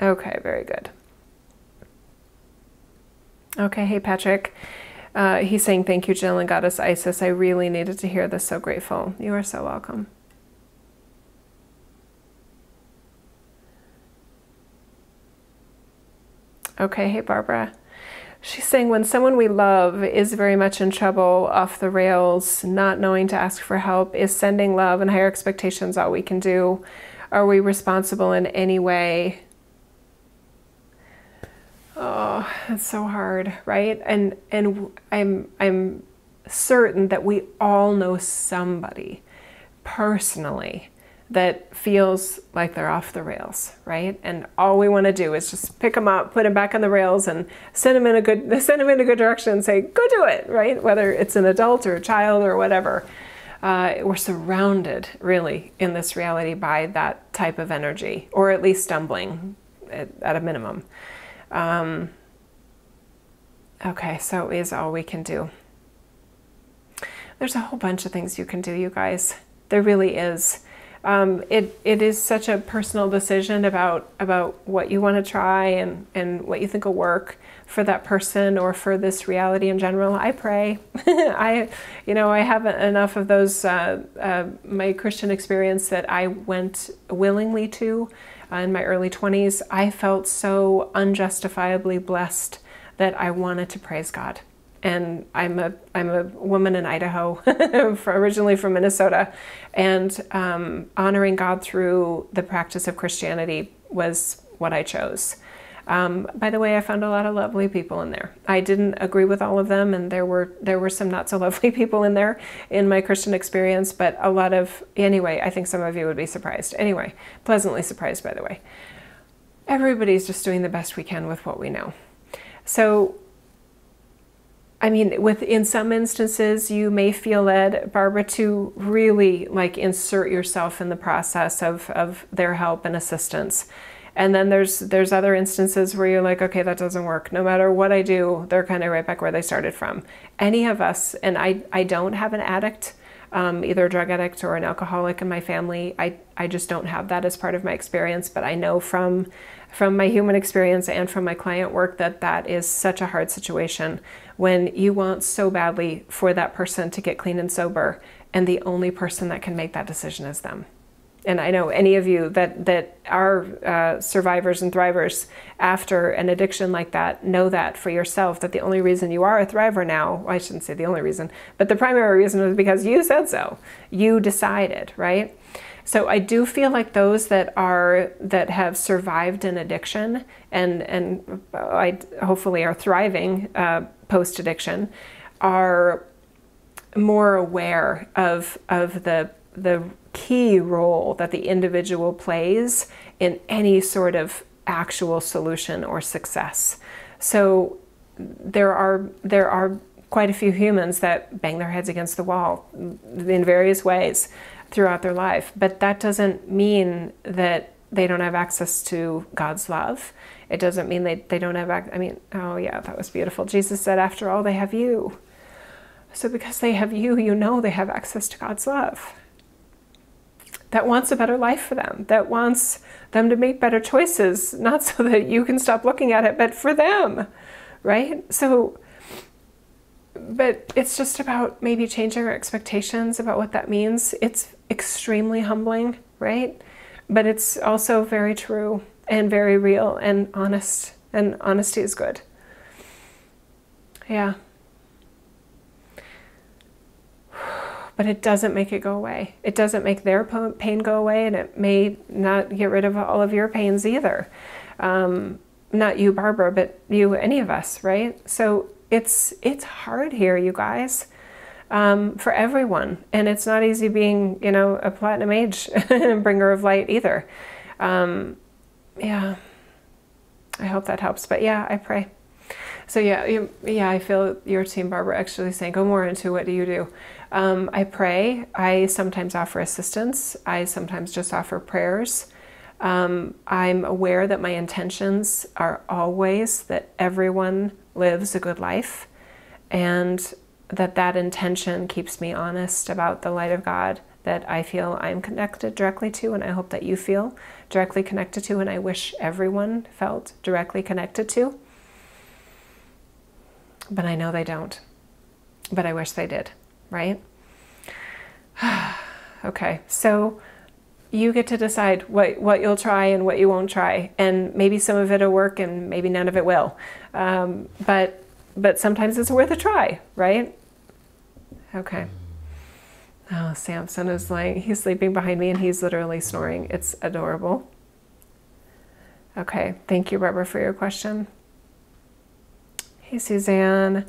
Okay, very good. Okay, hey Patrick. He's saying, thank you, Jill and Goddess Isis. I really needed to hear this. So grateful. You are so welcome. Okay, hey Barbara. She's saying, when someone we love is very much in trouble, off the rails, not knowing to ask for help, is sending love and higher expectations all we can do? Are we responsible in any way? Oh, it's so hard, right? And I'm certain that we all know somebody personally that feels like they're off the rails, right? And all we want to do is just pick them up, put them back on the rails, and send them in a good direction and say, go do it, right? Whether it's an adult or a child or whatever. We're surrounded, really, in this reality by that type of energy, or at least stumbling at a minimum. Okay, so is all we can do. There's a whole bunch of things you can do, you guys. There really is. It is such a personal decision about what you want to try and what you think will work for that person or for this reality in general. I pray. I have enough of those, my Christian experience that I went willingly to in my early 20s. I felt so unjustifiably blessed that I wanted to praise God. And I'm a woman in Idaho, originally from Minnesota, and honoring God through the practice of Christianity was what I chose. By the way, I found a lot of lovely people in there. I didn't agree with all of them, and there were some not so lovely people in there in my Christian experience, but a lot of, anyway, I think some of you would be surprised. Anyway, pleasantly surprised, by the way. Everybody's just doing the best we can with what we know. So, I mean, in some instances, you may feel led, Barbara, to really insert yourself in the process of their help and assistance. And then there's other instances where you're like, okay, that doesn't work. No matter what I do, they're kind of right back where they started from. Any of us, and I don't have an addict, either a drug addict or an alcoholic in my family. I just don't have that as part of my experience, but I know from my human experience and from my client work that is such a hard situation when you want so badly for that person to get clean and sober, and the only person that can make that decision is them. And I know any of you that are survivors and thrivers after an addiction like that know that for yourself, that the only reason you are a thriver now, I shouldn't say the only reason, but the primary reason is because you said so. You decided, right? So I do feel like those that have survived an addiction and hopefully are thriving post-addiction are more aware of the key role that the individual plays in any sort of actual solution or success. So there are quite a few humans that bang their heads against the wall in various ways throughout their life, but that doesn't mean that they don't have access to God's love. It doesn't mean they don't have oh yeah, that was beautiful. Jesus said, after all, they have you. So because they have you, they have access to God's love. That wants a better life for them, that wants them to make better choices, not so that you can stop looking at it, but for them, right? So, but it's just about maybe changing our expectations about what that means. It's extremely humbling, right? But it's also very true and very real and honest, and honesty is good. Yeah. But it doesn't make it go away. It doesn't make their pain go away, and it may not get rid of all of your pains either. Not you, Barbara, but you, any of us, right? So it's hard here, you guys. for everyone. And it's not easy being, you know, a platinum age bringer of light either. Yeah, I hope that helps. But yeah, I pray. So yeah, I feel your team, Barbara, actually saying, go more into what do you do? I pray. I sometimes offer assistance. I sometimes just offer prayers. I'm aware that my intentions are always that everyone lives a good life, and that intention keeps me honest about the light of God that I feel I'm connected directly to, and I hope that you feel directly connected to, and I wish everyone felt directly connected to. But I know they don't. But I wish they did, right? Okay, so you get to decide what you'll try and what you won't try. And maybe some of it will work and maybe none of it will. But sometimes it's worth a try, right? Okay. Oh, Samson is he's sleeping behind me and he's literally snoring. It's adorable. Okay, thank you, Barbara, for your question. Hey, Suzanne.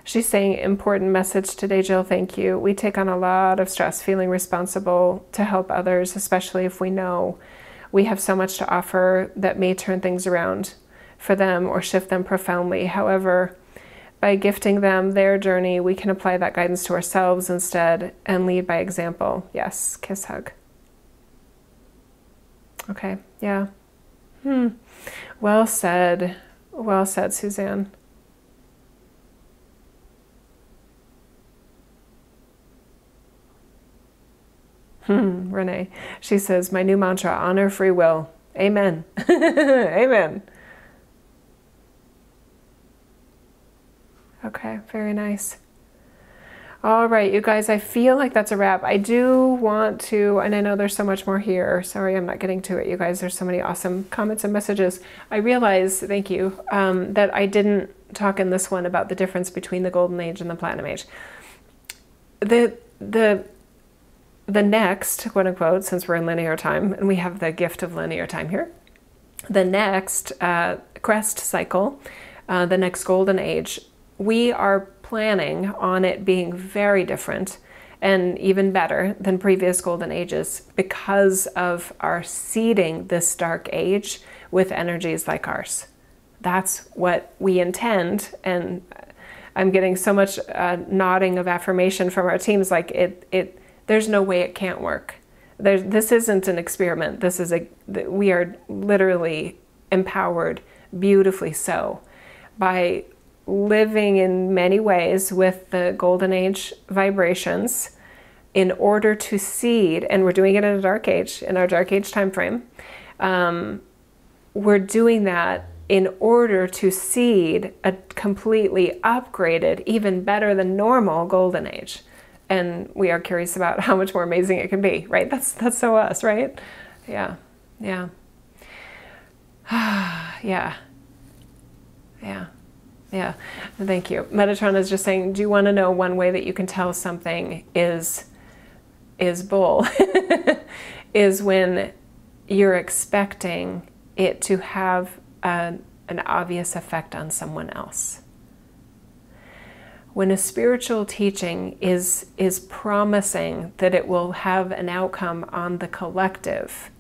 She's saying, important message today, Jill. Thank you. We take on a lot of stress feeling responsible to help others, especially if we know we have so much to offer that may turn things around for them or shift them profoundly. However, by gifting them their journey, we can apply that guidance to ourselves instead and lead by example. Yes, kiss, hug. Okay, yeah. Well said. Well said, Suzanne. Renee, she says, my new mantra, honor free will. Amen. Amen. Okay, very nice. All right, you guys, I feel like that's a wrap. I do want to, and I know there's so much more here. Sorry, I'm not getting to it, you guys. There's so many awesome comments and messages. I realize, thank you, that I didn't talk in this one about the difference between the golden age and the platinum age. The next, quote unquote, since we're in linear time, and we have the gift of linear time here, the next crest cycle, the next golden age, we are planning on it being very different and even better than previous golden ages because of our seeding this dark age with energies like ours. That's what we intend, and I'm getting so much nodding of affirmation from our teams, like there's no way it can't work. This isn't an experiment. We are literally empowered, beautifully so, by living in many ways with the golden age vibrations in order to seed, and we're doing it in a dark age, in our dark age time frame. We're doing that in order to seed a completely upgraded, even better than normal golden age. And we are curious about how much more amazing it can be, right? That's so us, right? Yeah, yeah. Yeah. Yeah. Yeah. Thank you. Metatron is just saying, do you want to know one way that you can tell something is bull? Is when you're expecting it to have an obvious effect on someone else. When a spiritual teaching is promising that it will have an outcome on the collective,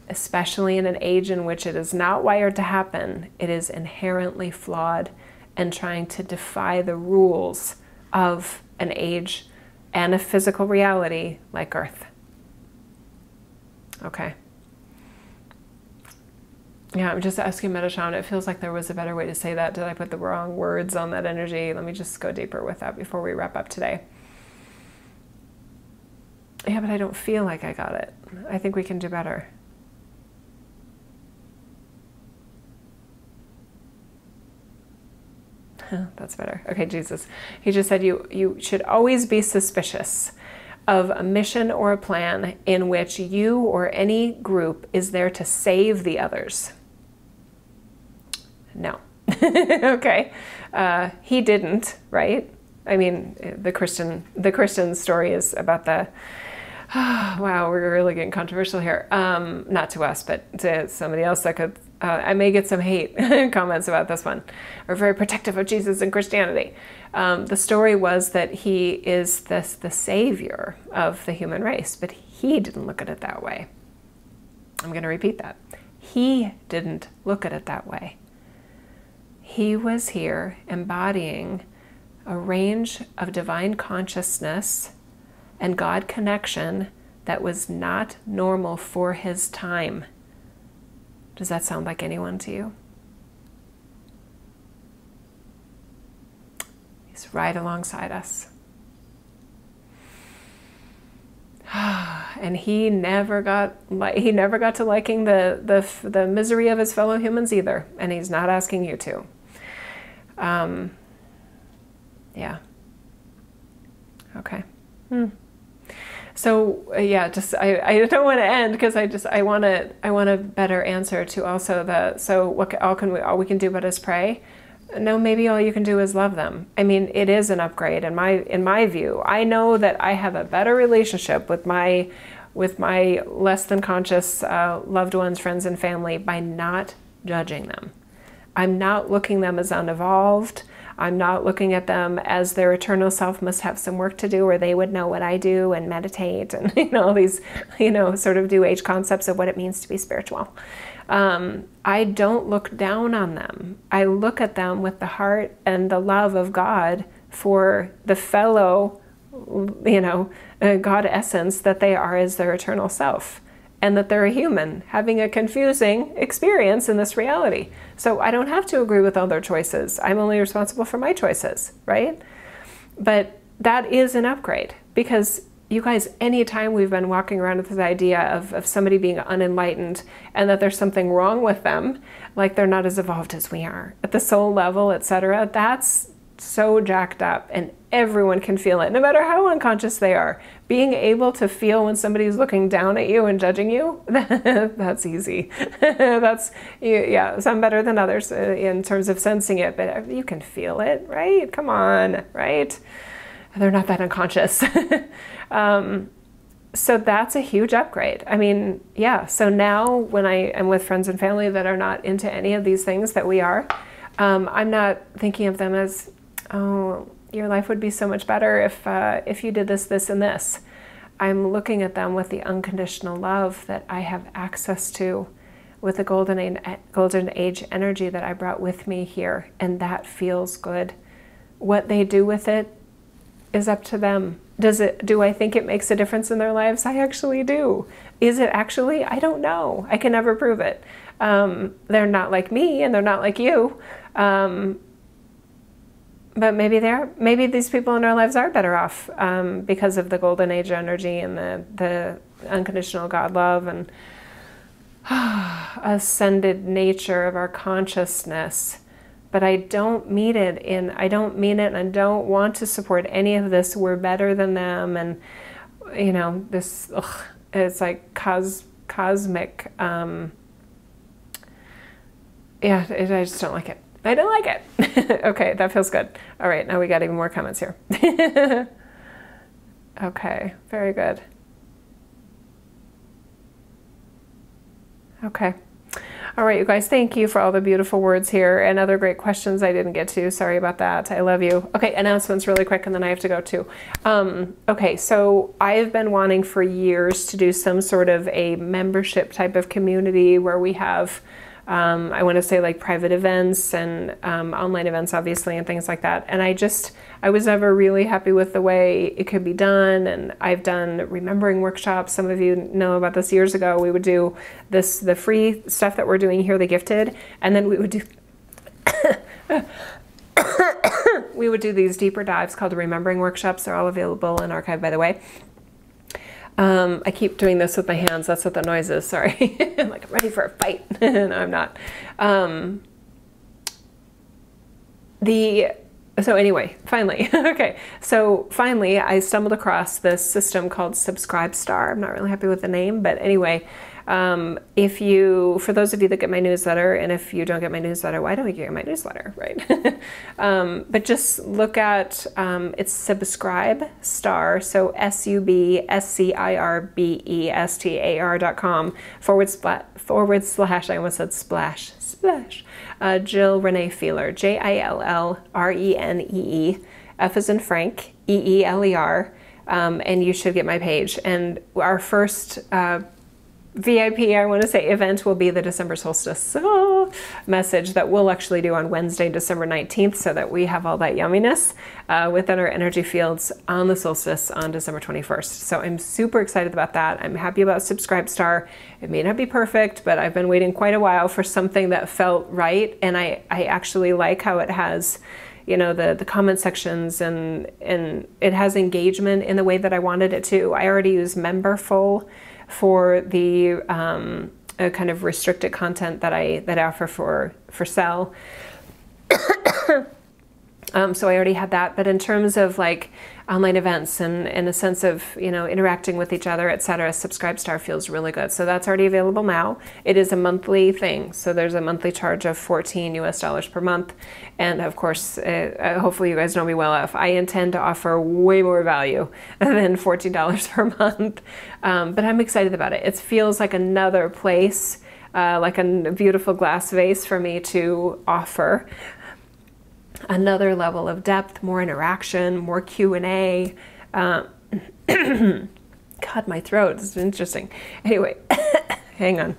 especially in an age in which it is not wired to happen, it is inherently flawed and trying to defy the rules of an age and a physical reality like Earth. Okay. Yeah, I'm just asking Metatron. It feels like there was a better way to say that. Did I put the wrong words on that energy? Let me just go deeper with that before we wrap up today. Yeah, but I don't feel like I got it. I think we can do better. That's better. Okay, Jesus. He just said you should always be suspicious of a mission or a plan in which you or any group is there to save the others. No. Okay. He didn't, right? I mean, the Christian story is about wow, we're really getting controversial here. Not to us, but to somebody else that could I may get some hate comments about this one, or very protective of Jesus and Christianity. The story was that he is the savior of the human race, but he didn't look at it that way. I'm going to repeat that. He didn't look at it that way. He was here embodying a range of divine consciousness and God connection that was not normal for his time. Does that sound like anyone to you? He's right alongside us. And he never got to liking the misery of his fellow humans either, and he's not asking you to. Yeah. Okay. So yeah, just I don't want to end because I want a better answer to also so all we can do but is pray. No, maybe all you can do is love them. I mean, it is an upgrade in my view. I know that I have a better relationship with my less than conscious loved ones, friends, and family by not judging them. I'm not looking at them as unevolved. I'm not looking at them as their eternal self must have some work to do, or they would know what I do and meditate and all these sort of new age concepts of what it means to be spiritual. I don't look down on them. I look at them with the heart and the love of God for the fellow, God essence that they are as their eternal self, and that they're a human having a confusing experience in this reality. So I don't have to agree with all their choices. I'm only responsible for my choices, right? But that is an upgrade, because you guys, anytime we've been walking around with this idea of somebody being unenlightened and that there's something wrong with them, like they're not as evolved as we are at the soul level, etc., that's so jacked up, and everyone can feel it, no matter how unconscious they are. Being able to feel when somebody's looking down at you and judging you, that's easy. That's, yeah, some better than others in terms of sensing it, but you can feel it, right? Come on, right? They're not that unconscious. So that's a huge upgrade. I mean, yeah, so now when I am with friends and family that are not into any of these things that we are, I'm not thinking of them as, oh, your life would be so much better if you did this, this, and this. I'm looking at them with the unconditional love that I have access to, with the golden age energy that I brought with me here, and that feels good. What they do with it is up to them. Do I think it makes a difference in their lives? I actually do. Is it actually? I don't know. I can never prove it. They're not like me, and they're not like you. But maybe these people in our lives are better off because of the golden age energy and the unconditional God love and ascended nature of our consciousness. But I don't mean it, and I don't want to support any of this. We're better than them, and this. It's like cosmic. I just don't like it. I don't like it. Okay, that feels good. All right, now we got even more comments here. Okay, very good. Okay. All right, you guys, thank you for all the beautiful words here and other great questions I didn't get to. Sorry about that. I love you. Okay, announcements really quick, and then I have to go too. Okay, so I've been wanting for years to do some sort of a membership type of community where we have I want to say like private events and online events, obviously, and things like that. And I was never really happy with the way it could be done. And I've done remembering workshops. Some of you know about this years ago. We would do the free stuff that we're doing here, the gifted, and then we would do we would do these deeper dives called remembering workshops. They're all available and archived, by the way. I keep doing this with my hands. That's what the noise is. Sorry. I'm like, I'm ready for a fight. No, I'm not. So anyway, finally, okay. So finally, I stumbled across this system called Subscribe Star. I'm not really happy with the name, but anyway, For those of you that get my newsletter, and if you don't get my newsletter, why don't you get my newsletter, right? But just look at, it's Subscribe Star, so subscribestar.com/, I almost said splash, Jill Renee Feeler, JILLRENEE, F as in Frank, EELER, and you should get my page. And our first VIP, I want to say, event will be the December solstice message that we'll actually do on Wednesday, December 19th, so that we have all that yumminess within our energy fields on the solstice on December 21st. So I'm super excited about that. I'm happy about Subscribe Star. It may not be perfect, but I've been waiting quite a while for something that felt right, and I actually like how it has, you know, the comment sections, and it has engagement in the way that I wanted it to. I already use Memberful for the kind of restricted content that I offer for sale. So I already had that, but in terms of like online events and a sense of, you know, interacting with each other, etc., Subscribe Star feels really good. So that's already available now. It is a monthly thing, so there's a monthly charge of $14 US per month, and of course, hopefully you guys know me well enough. I intend to offer way more value than $14 per month, but I'm excited about it. It feels like another place, like a beautiful glass vase for me to offer another level of depth, more interaction, more Q&A. God, my throat, this is interesting. Anyway, hang on.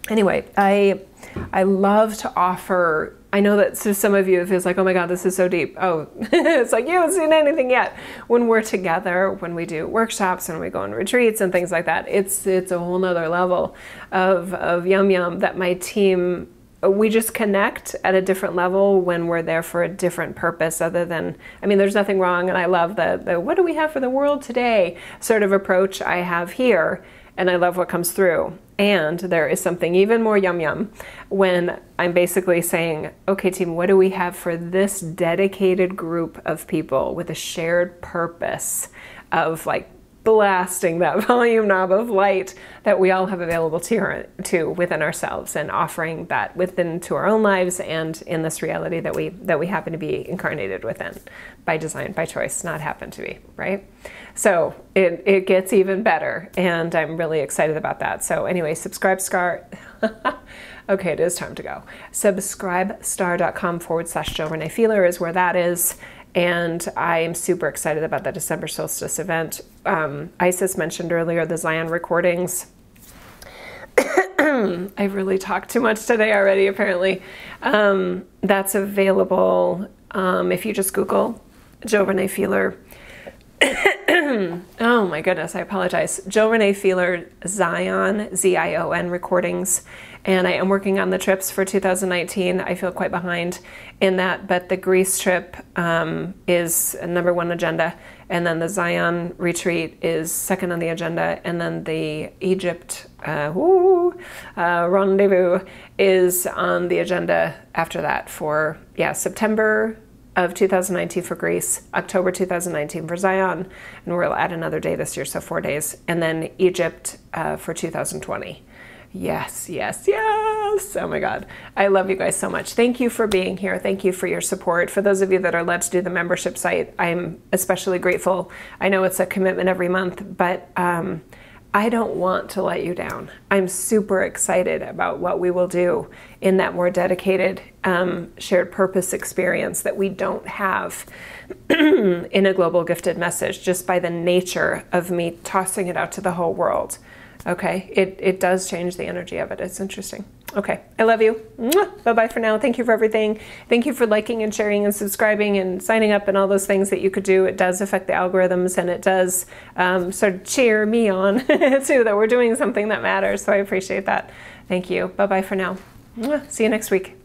Anyway, I love to offer, I know that to some of you it feels like, oh my God, this is so deep. Oh, it's like you haven't seen anything yet. When we're together, when we do workshops and we go on retreats and things like that, it's a whole nother level of yum that my team, we just connect at a different level when we're there for a different purpose other than, I mean, there's nothing wrong, and I love the what do we have for the world today sort of approach I have here, and I love what comes through. And there is something even more yum when I'm basically saying, okay, team, what do we have for this dedicated group of people with a shared purpose of like blasting that volume knob of light that we all have available to within ourselves, and offering that within to our own lives and in this reality that we happen to be incarnated within by design, by choice, not happen to be, right? So it gets even better, and I'm really excited about that. So anyway, Subscribe Star. Okay, it is time to go. Subscribestar.com/Jill Renee Feeler is where that is. And I am super excited about the December solstice event. Isis mentioned earlier the Zion recordings. I've really talked too much today already, apparently. That's available if you just Google Jill Renee Feeler. Oh my goodness, I apologize. Jill Renee Feeler Zion, Z-I-O-N recordings. And I am working on the trips for 2019. I feel quite behind in that, but the Greece trip is a #1 agenda, and then the Zion retreat is second on the agenda, and then the Egypt rendezvous is on the agenda after that for, September of 2019 for Greece, October 2019 for Zion, and we'll add another day this year, so 4 days, and then Egypt for 2020. Yes. Oh my God. I love you guys so much. Thank you for being here. Thank you for your support. For those of you that are led to do the membership site, I'm especially grateful. I know it's a commitment every month, but I don't want to let you down. I'm super excited about what we will do in that more dedicated shared purpose experience that we don't have in a global gifted message, just by the nature of me tossing it out to the whole world. Okay, it does change the energy of it. It's interesting. Okay, I love you. Bye-bye for now. Thank you for everything. Thank you for liking and sharing and subscribing and signing up and all those things that you could do. It does affect the algorithms, and it does sort of cheer me on too, that we're doing something that matters. So I appreciate that. Thank you. Bye-bye for now. See you next week.